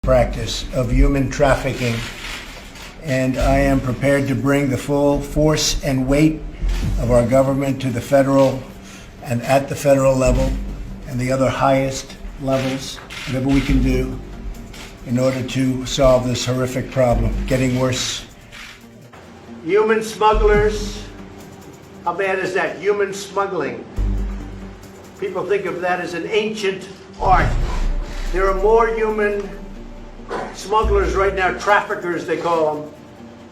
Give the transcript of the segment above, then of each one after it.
practice of human trafficking, and I am prepared to bring the full force and weight of our government to the federal and at the federal level and the other highest levels, whatever we can do in order to solve this horrific problem, getting worse. Human smugglers, how bad is that? Human smuggling. People think of that as an ancient art. There are more human smugglers right now, traffickers they call them,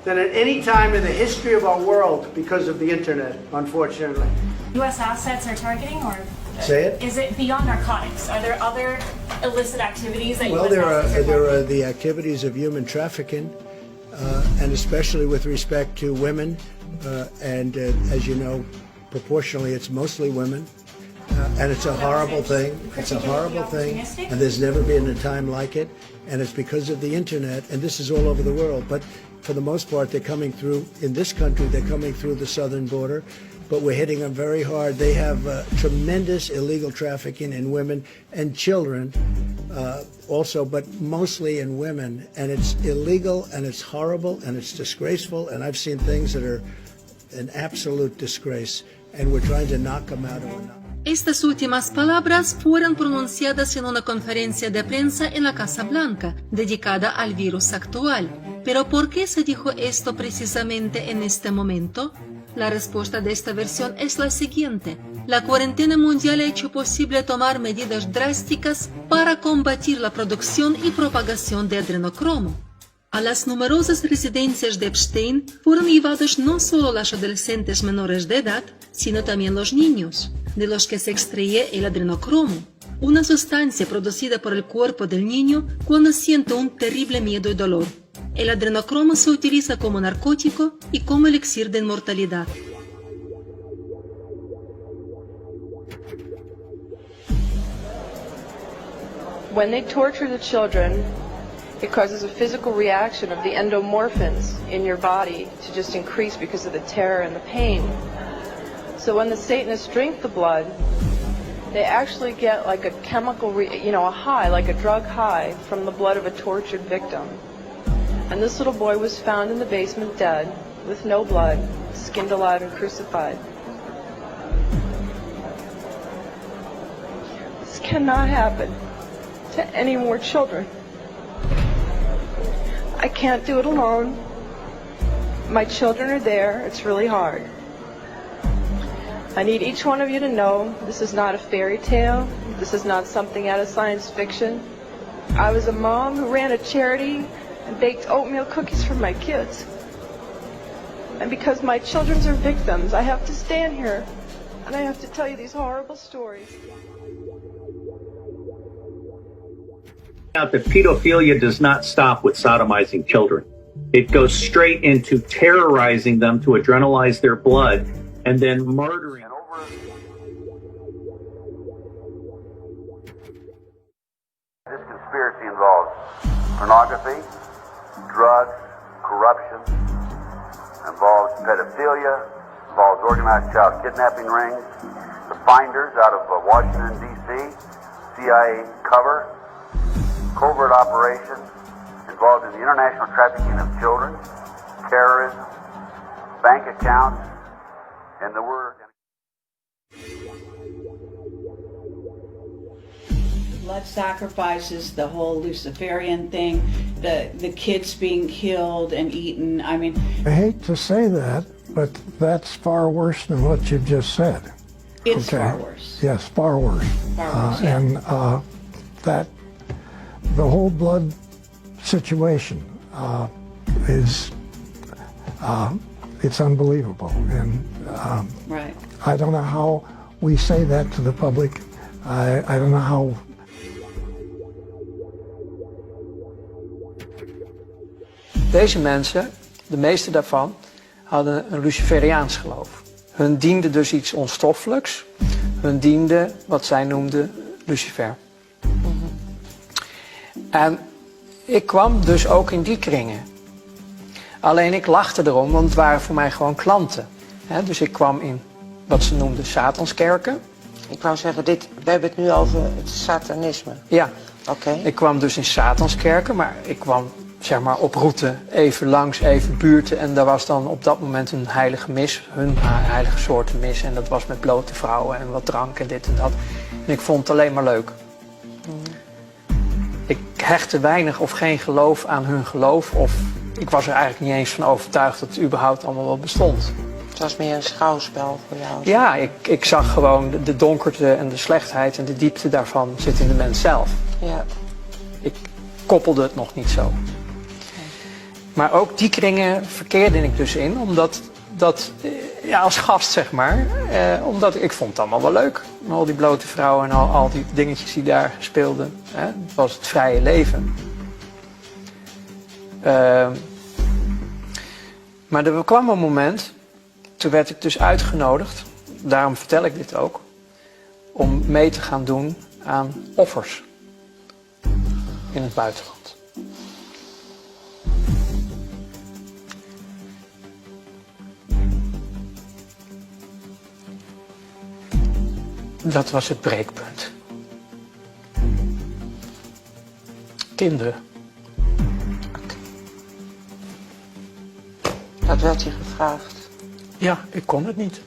than at any time in the history of our world because of the internet, unfortunately. U.S. assets are targeting, or Say it? Is it beyond narcotics? Are there other illicit activities that Well, U.S. assets there targeting? are the activities of human trafficking, and especially with respect to women, and as you know, proportionally, it's mostly women. And it's a horrible thing. It's a horrible thing, and there's never been a time like it. And it's because of the internet, and this is all over the world. But for the most part, they're coming through, in this country, they're coming through the southern border. But we're hitting them very hard. They have tremendous illegal trafficking in women and children also, but mostly in women. And it's illegal, and it's horrible, and it's disgraceful. And I've seen things that are an absolute disgrace, and we're trying to knock them out of it. Estas últimas palabras fueron pronunciadas en una conferencia de prensa en la Casa Blanca, dedicada al virus actual. ¿Pero por qué se dijo esto precisamente en este momento? La respuesta de esta versión es la siguiente. La cuarentena mundial ha hecho posible tomar medidas drásticas para combatir la producción y propagación de adrenocromo. A las numerosas residencias de Epstein fueron llevados no solo los adolescentes menores de edad, sino también los niños, de los que se extrae el adrenocromo, una sustancia producida por el cuerpo del niño cuando siente un terrible miedo y dolor. El adrenocromo se utiliza como narcótico y como elixir de inmortalidad. When they torture the children, it causes a physical reaction of the endomorphins in your body to just increase because of the terror and the pain. So when the Satanists drink the blood, they actually get like a chemical, a high, like a drug high from the blood of a tortured victim. And this little boy was found in the basement dead, with no blood, skinned alive and crucified. This cannot happen to any more children. I can't do it alone. My children are there. It's really hard. I need each one of you to know this is not a fairy tale. This is not something out of science fiction. I was a mom who ran a charity and baked oatmeal cookies for my kids. And because my children are victims, I have to stand here and I have to tell you these horrible stories. That pedophilia does not stop with sodomizing children. It goes straight into terrorizing them to adrenalize their blood and then murdering. This conspiracy involves pornography, drugs, corruption, involves pedophilia, involves organized child kidnapping rings, the finders out of Washington, D.C., CIA cover, covert operations involved in the international trafficking of children, terrorism, bank accounts, and the word. Blood sacrifices, the whole Luciferian thing, the kids being killed and eaten. I mean, I hate to say that, but that's far worse than what you've just said. It's far worse. Yes, far worse. Far worse, yeah. And that the whole blood situation is it's unbelievable, and right. I don't know how we say that to the public. I don't know how. Deze mensen, de meeste daarvan, hadden een Luciferiaans geloof. Hun diende dus iets onstoffelijks. Hun diende wat zij noemden Lucifer. En ik kwam dus ook in die kringen. Alleen ik lachte erom, want het waren voor mij gewoon klanten. Dus ik kwam in wat ze noemden Satanskerken. Ik wou zeggen, we hebben het nu over het satanisme. Ja. Oké. Ik kwam dus in Satanskerken, maar ik kwam zeg maar op route even langs, even buurten. En daar was dan op dat moment een heilige mis, hun heilige soorten mis. En dat was met blote vrouwen en wat drank en dit en dat. En ik vond het alleen maar leuk. Ik hechtte weinig of geen geloof aan hun geloof. Of ik was er eigenlijk niet eens van overtuigd dat het überhaupt allemaal wel bestond. Het was meer een schouwspel voor jou? Ja, ik zag gewoon de donkerte en de slechtheid en de diepte daarvan zit in de mens zelf. Ja. Ik koppelde het nog niet zo. Maar ook die kringen verkeerde ik dus in, omdat ja, als gast zeg maar, omdat ik vond het allemaal wel leuk. Al die blote vrouwen en al die dingetjes die daar speelden. Het was het vrije leven. Maar er kwam een moment, toen werd ik dus uitgenodigd, daarom vertel ik dit ook, om mee te gaan doen aan offers in het buitenland. Dat was het breekpunt. Kinderen. Okay. Dat werd je gevraagd? Ja, ik kon het niet.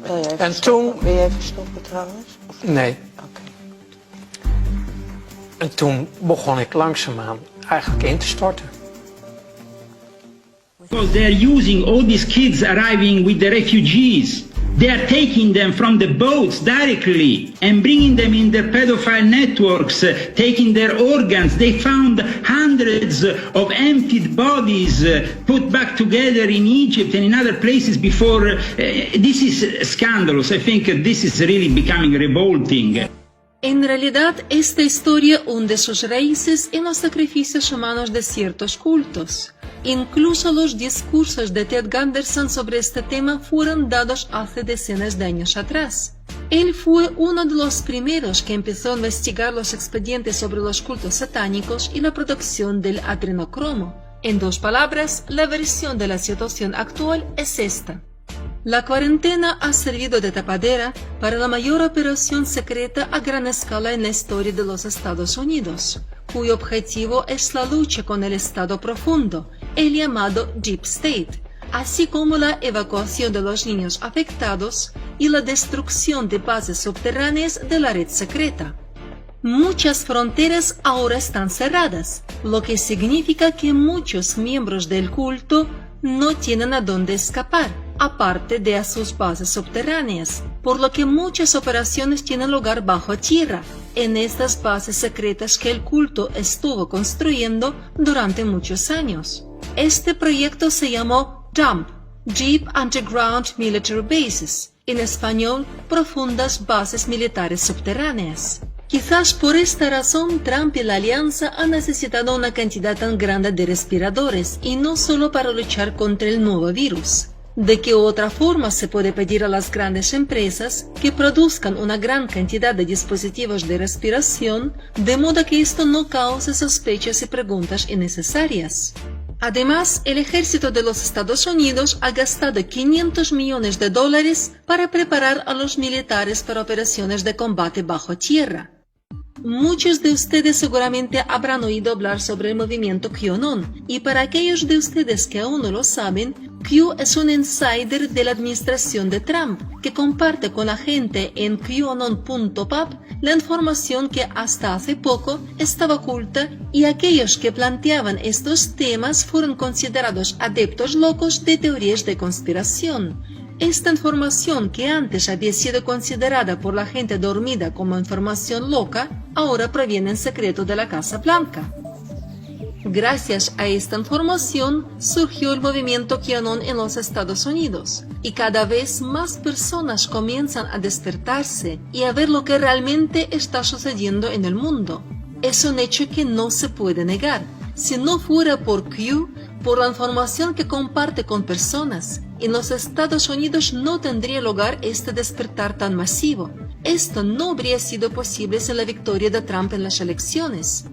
Wil je even en stoppen? toen... Wil je even stoppen trouwens? Of... Nee. Okay. En toen begon ik langzaamaan eigenlijk in te storten. Because they're using all these kids arriving with the refugees. They are taking them from the boats directly and bringing them in their pedophile networks, taking their organs. They found hundreds of emptied bodies put back together in Egypt and in other places before. This is scandalous. I think this is really becoming revolting. En realidad, esta historia hunde sus raíces en los sacrificios humanos de ciertos cultos. Incluso los discursos de Ted Gunderson sobre este tema fueron dados hace decenas de años atrás. Él fue uno de los primeros que empezó a investigar los expedientes sobre los cultos satánicos y la producción del adrenocromo. En dos palabras, la versión de la situación actual es esta. La cuarentena ha servido de tapadera para la mayor operación secreta a gran escala en la historia de los Estados Unidos, cuyo objetivo es la lucha con el Estado profundo, el llamado Deep State, así como la evacuación de los niños afectados y la destrucción de bases subterráneas de la red secreta. Muchas fronteras ahora están cerradas, lo que significa que muchos miembros del culto no tienen a dónde escapar, aparte de a sus bases subterráneas, por lo que muchas operaciones tienen lugar bajo tierra, en estas bases secretas que el culto estuvo construyendo durante muchos años. Este proyecto se llamó DUMP, Deep Underground Military Bases, en español, Profundas Bases Militares Subterráneas. Quizás por esta razón Trump y la alianza han necesitado una cantidad tan grande de respiradores, y no solo para luchar contra el nuevo virus. ¿De qué otra forma se puede pedir a las grandes empresas que produzcan una gran cantidad de dispositivos de respiración, de modo que esto no cause sospechas y preguntas innecesarias? Además, el ejército de los Estados Unidos ha gastado $500 millones para preparar a los militares para operaciones de combate bajo tierra. Muchos de ustedes seguramente habrán oído hablar sobre el movimiento QAnon, y para aquellos de ustedes que aún no lo saben, Q es un insider de la administración de Trump, que comparte con la gente en QAnon.pub la información que hasta hace poco estaba oculta, y aquellos que planteaban estos temas fueron considerados adeptos locos de teorías de conspiración. Esta información, que antes había sido considerada por la gente dormida como información loca, ahora proviene en secreto de la Casa Blanca. Gracias a esta información surgió el movimiento QAnon en los Estados Unidos, y cada vez más personas comienzan a despertarse y a ver lo que realmente está sucediendo en el mundo. Es un hecho que no se puede negar. Si no fuera por Q, por la información que comparte con personas, en los Estados Unidos no tendría lugar este despertar tan masivo. Esto no habría sido posible sin la victoria de Trump en las elecciones.